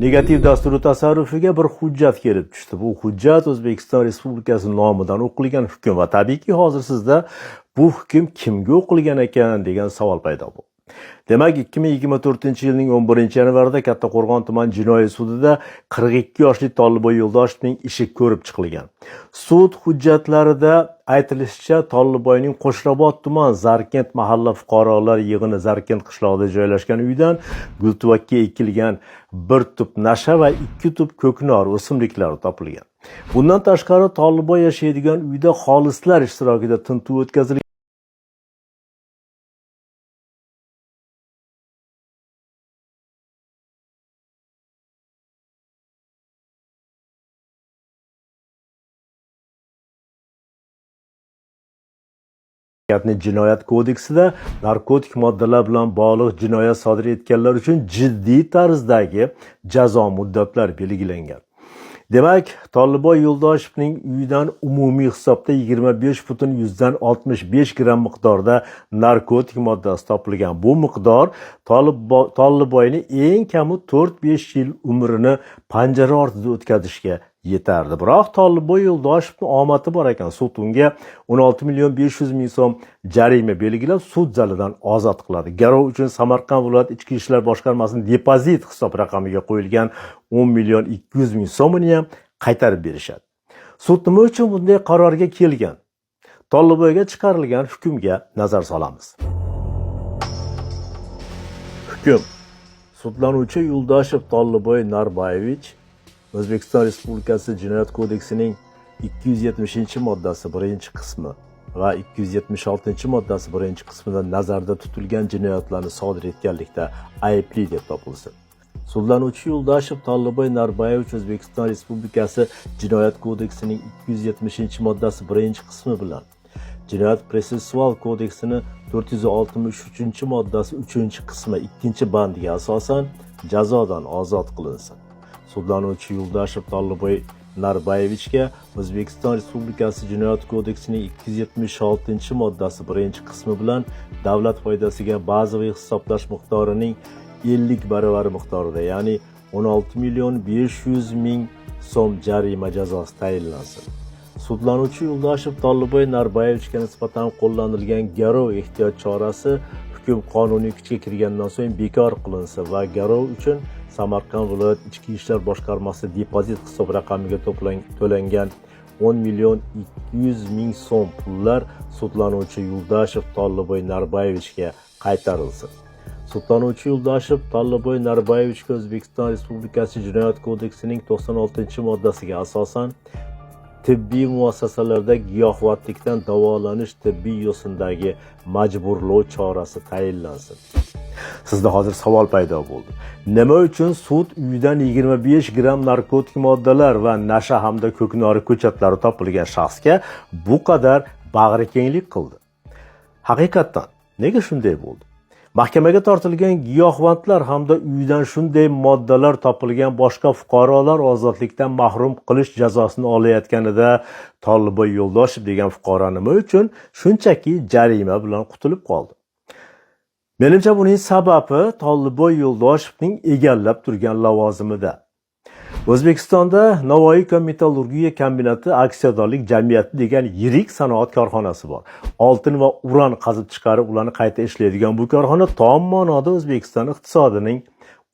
Negativ dasturi tasarrufiga bir hujjat kelib tushdi. Bu hujjat O'zbekiston Respublikasi nomidan o'qilgan hukm va tabiiyki hozir sizda bu hukm kimga o'qilgan ekan degan savol paydo bo'ldi. Demak, 2024-yilning 11-yanvarida Kattaqo'rg'on tuman jinoiy sudida 42 yoshli Tolliboy Yo'ldoshovning ishi ko'rib chiqilgan. Sud hujjatlarida aytilishicha, Tolliboyning Qo'shrabot tuman Zarkent mahalla fuqarolar yig'ini Zarkent qishlog'ida joylashgan uydan gultuvakka ekilgan bir tup nasha va 2 tup ko'knor o'simliklari topilgan. Bundan tashqari Tolliboy yashaydigan uyda xolislar ishtirokida tintuv o'tkazilgan. Jinoyat kodeksida narkotik moddalar bilan bog'liq jinoyat sodir etganlar uchun jiddiy tarzdagi jazo muddatlari belgilangan. Demak, Tolliboy Yo'ldoshovning uyidan umumiy hisobda 25,65 gram miqdorda narkotik moddasi topilgan. Bu miqdor Tolliboyning eng kami 4-5 yil umrini panjara ortida o'tkazishga yetardi. Biroq Tolliboy Yo'ldoshovning omadi bor ekan. Sud unga 16,500,000 so'm jarima belgilab, sud zalidan ozod qiladi. Garov uchun Samarqand viloyat ichki ishlar boshqarmasining depozit hisob raqamiga qo'yilgan 10,200,000 so'mini ham qaytarib berishadi. Sud nima uchun bunday qarorga kelgan? Tolliboyga chiqarilgan hukmga nazar solamiz. Hukm. Sudlanuvchi Yo'ldoshov Tolliboy Narbayevich O'zbekiston Respublikasi Jinoyat kodeksining 270-moddasi 1-qismi va 276-moddasi 1-qismida nazarda tutilgan jinoyatlarni sodir etganlikda aybli deb topilsin. Sudlanuvchi Yo'ldoshov Tolliboy Narbayevich O'zbekiston Respublikasi Jinoyat kodeksining 270-moddasi 1-qismi bilan Jinoyat protsessual kodeksining 463-moddasi 3-qismi 2-bandiga asosan jazodan ozod qilinsin. Sudlanuvchi Yo'ldoshov Tolliboy Narbayevichga O'zbekiston Respublikasi Jinoyat kodeksining 276-moddasi 1-qismi bilan davlat foydasiga bazaviy hisoblash miqdorining 50 baravari miqdorida, ya'ni 16,500,000 so'm jarima jazosi tayinlansin. Sudlanuvchi Yo'ldoshov Tolliboy Narbayevichga nisbatan qo'llanilgan garov ehtiyot chorasi hukm qonuniy kuchga kirgandan so'ng bekor qilinsa va garov uchun Samarqand viloyat ichki ishlar boshqarmasi depozit hisob raqamiga to'langan 10,200,000 so'm pullar sudlanuvchi Yo'ldoshov Tolliboy Narbayevichga qaytarilsin. Sudlanuvchi Yo'ldoshov Tolliboy Narbayevichga O'zbekiston Respublikasi Jinoyat kodeksining 96-moddasiga asosan tibbiy muassasalarda giyohvandlikdan davolanish tibbiy yo'sindagi majburlov chorasi tayinlansin. Sizda hozir savol paydo bo'ldi. Nima uchun sud uyidan 25 gram narkotik moddalar va nasha hamda ko'knori ko'chatlari topilgan shaxsga bu qadar bag'rikenglik qildi? Haqiqatan nega shunday bo'ldi? Mahkamaga tortilgan giyohvandlar hamda uyidan shunday moddalar topilgan boshqa fuqarolar ozodlikdan mahrum qilish jazosini olayotganida Tolliboy Yo'ldoshev degan fuqaro nima uchun shunchaki jarima bilan qutulib qoldi? Menimcha buning sababi Tolliboy Yo'ldoshevning egallab turgan lavozimida. O'zbekistonda Navoiy metallurgiya kombinati aksiyadorlik jamiyati degan yirik sanoat korxonasi bor. Oltin va uran qazib chiqarib, ularni qayta ishlaydigan bu korxona tom ma'noda O'zbekiston iqtisodining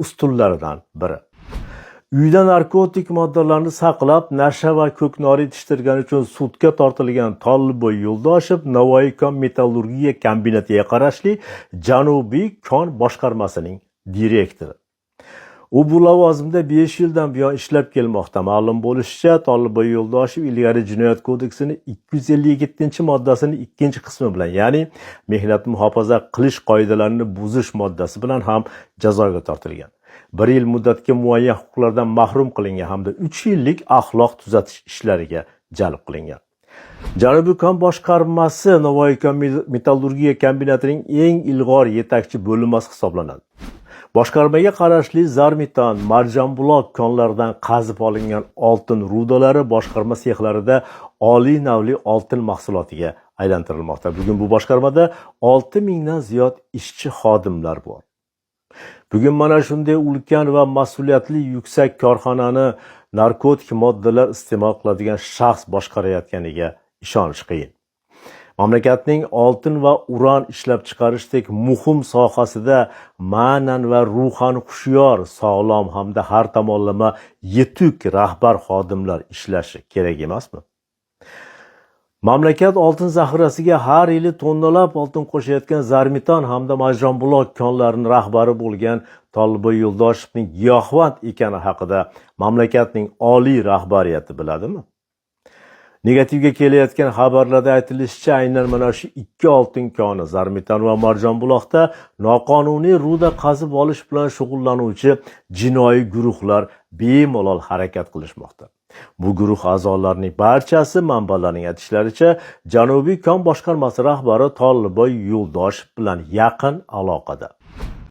ustunlaridan biri. Uyda narkotik moddalarni saqlab, nasha va ko'knor yetishtirgani uchun sudga tortilgan Tolliboy Yo'ldoshev Navoiy metallurgiya kombinatiga qarashli Janubiy kon boshqarmasining direktori. U bu lavozimda 5 yildan buyon ishlab kelmoqda. Ma'lum bo'lishicha, Tolliboy Yo'ldoshev ilgari Jinoyat kodeksining 257-moddasining 2-qismi bilan, ya'ni mehnatni muhofaza qilish qoidalarini buzish moddasi bilan ham jazoga tortilgan. 1 yil muddatga muayyan huquqlardan mahrum qilingan hamda 3 yillik axloq tuzatish ishlariga jalb qilingan. Janubiy kon boshqarmasi Navoiy metallurgiya kombinatining eng ilg'or yetakchi bo'linmasi hisoblanadi. Boshqarmaga qarashli Zarmitan, Marjanbuloq konlaridan qazib olingan oltin rudalari boshqarma sexlarida oliy navli oltin mahsulotiga aylantirilmoqda. Bugun bu boshqarmada 6,000 dan ziyod ishchi xodimlar bor. Bugun mana shunday ulkan va mas'uliyatli yuksak korxonani narkotik moddalar iste'mol qiladigan shaxs boshqarayotganiga ishonish qiyin. Mamlakatning oltin va uran ishlab chiqarishdek muhim sohasida ma'nan va ruhan hushyor, sog'lom hamda har tomonlama yetuk rahbar xodimlar ishlashi kerak emasmi? Mamlakat oltin zaxirasiga har yili tonnalab oltin qo'shayotgan Zarmiton hamda Majronbuloq konlarining rahbari bo'lgan Tolibay Yo'ldoshevning giyohvand ekani haqida mamlakatning oliy rahbariyati biladimi? Negativga kelayotgan xabarlarda aytilishicha, aynan mana shu ikki oltin koni Zarmiton va Marjonbuloqda noqonuniy ruda qazib olish bilan shug'ullanuvchi jinoiy guruhlar bemalol harakat qilishmoqda. Bu guruh a'zolarining barchasi manbalarning aytishlaricha Janubiy kon boshqarmasi rahbari Tolibay Yo'ldoshev bilan yaqin aloqada.